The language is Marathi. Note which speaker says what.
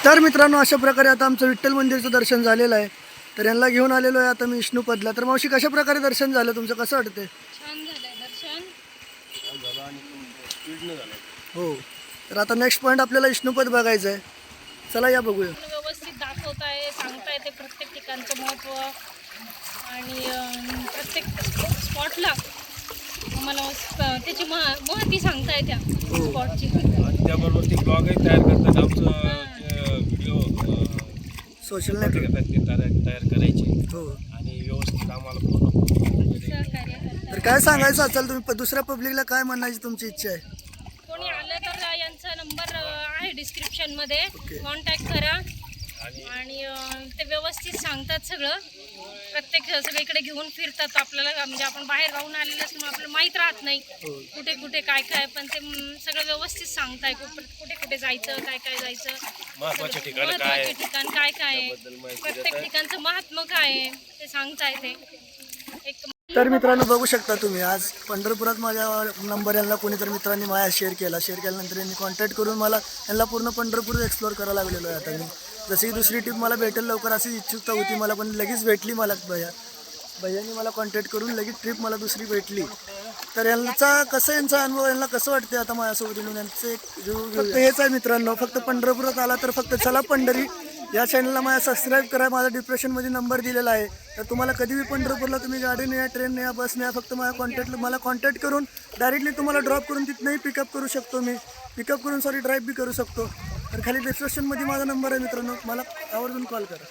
Speaker 1: तर मित्रांनो, अशा प्रकारे आता आमचं विठ्ठल मंदिरचं दर्शन झालेलं आहे. तर यांना घेऊन आलेलो आहे आता मी विष्णुपदला. तर मावशी, कशा प्रकारे दर्शन झालं तुमचं, कसं वाटतंय?
Speaker 2: छान झालंय दर्शन.
Speaker 1: हो. तर आता नेक्स्ट पॉईंट आपल्याला विष्णुपद बघायचं आहे. चला या बघूया.
Speaker 2: व्यवस्थित दाखवताय, सांगताय ते प्रत्येक ठिकाणचं महत्त्व आणि प्रत्येक स्पॉटला मला त्याची महती सांगताय त्या स्पॉटची.
Speaker 3: त्याबरोबर ते ब्लॉग तयार करतात. आमचं व्हिडिओ
Speaker 1: सोशल
Speaker 3: नेटवर्क
Speaker 1: नेटवर्क.
Speaker 3: ते तयार करायचे
Speaker 1: हो.
Speaker 3: आणि व्यवस्थित आम्हाला पूर्ण
Speaker 2: सहकार्य करतात.
Speaker 1: तर काय सांगायचं असेल तुम्ही दुसऱ्या पब्लिकला, काय म्हणायची तुमची इच्छा आहे?
Speaker 2: कोणी आलं तर यांचा नंबर आहे डिस्क्रिप्शनमध्ये,
Speaker 1: ओके.
Speaker 2: कॉन्टॅक्ट करा. आणि ते व्यवस्थित सांगतात सगळं. प्रत्येक सगळीकडे घेऊन फिरतात आपल्याला. म्हणजे आपण बाहेर राहून आलेलं असल्यामुळे आपल्याला माहीत राहत नाही कुठे कुठे काय काय, पण ते सगळं व्यवस्थित सांगताय. कुठे कुठे जायचं, काय काय जायचं,
Speaker 3: महत्त्वाचे ठिकाण
Speaker 2: महत्त्वाचे ठिकाण काय काय आहे, प्रत्येक ठिकाणचं महात्म्य काय आहे ते सांगताय ते. एक
Speaker 1: तर मित्रांनो, बघू शकता तुम्ही, आज पंढरपुरात माझ्या नंबर यांना कोणीतरी मित्रांनी माझ्या शेअर केल्यानंतर यांनी कॉन्टॅक्ट करून मला यांना पूर्ण पंढरपूर एक्सप्लोअर करायला लागलेलो आहे. आता मी जशी की दुसरी ट्रिप मला भेटेल लवकर अशी इच्छुकता होती मला, पण लगेच भेटली मला. भैयानी मला कॉन्टॅक्ट करून लगेच ट्रिप मला दुसरी भेटली. तर यांचा अनुभव, यांना कसं वाटते आता माझ्यासोबत येऊन, यांचं एक फक्त हेच आहे मित्रांनो, फक्त पंढरपुरात आला तर फक्त चला पंढरी या चॅनलला माझ्या सबस्क्राईब करा. माझा डिस्क्रिप्शनमध्ये नंबर दिलेला आहे. तर तुम्हाला कधी बी पंढरपूरला तुम्ही गाडीने या, ट्रेनने या, बसने या, फक्त मला कॉन्टॅक्ट करून डायरेक्टली तुम्हाला ड्रॉप करून तिथनंही पिकअप करू शकतो. मी पिकअप करून ड्राईव्ह बी करू शकतो. तर खाली डिस्क्रिप्शनमध्ये माझा नंबर आहे मित्रांनो, मला आवर्जून कॉल करा.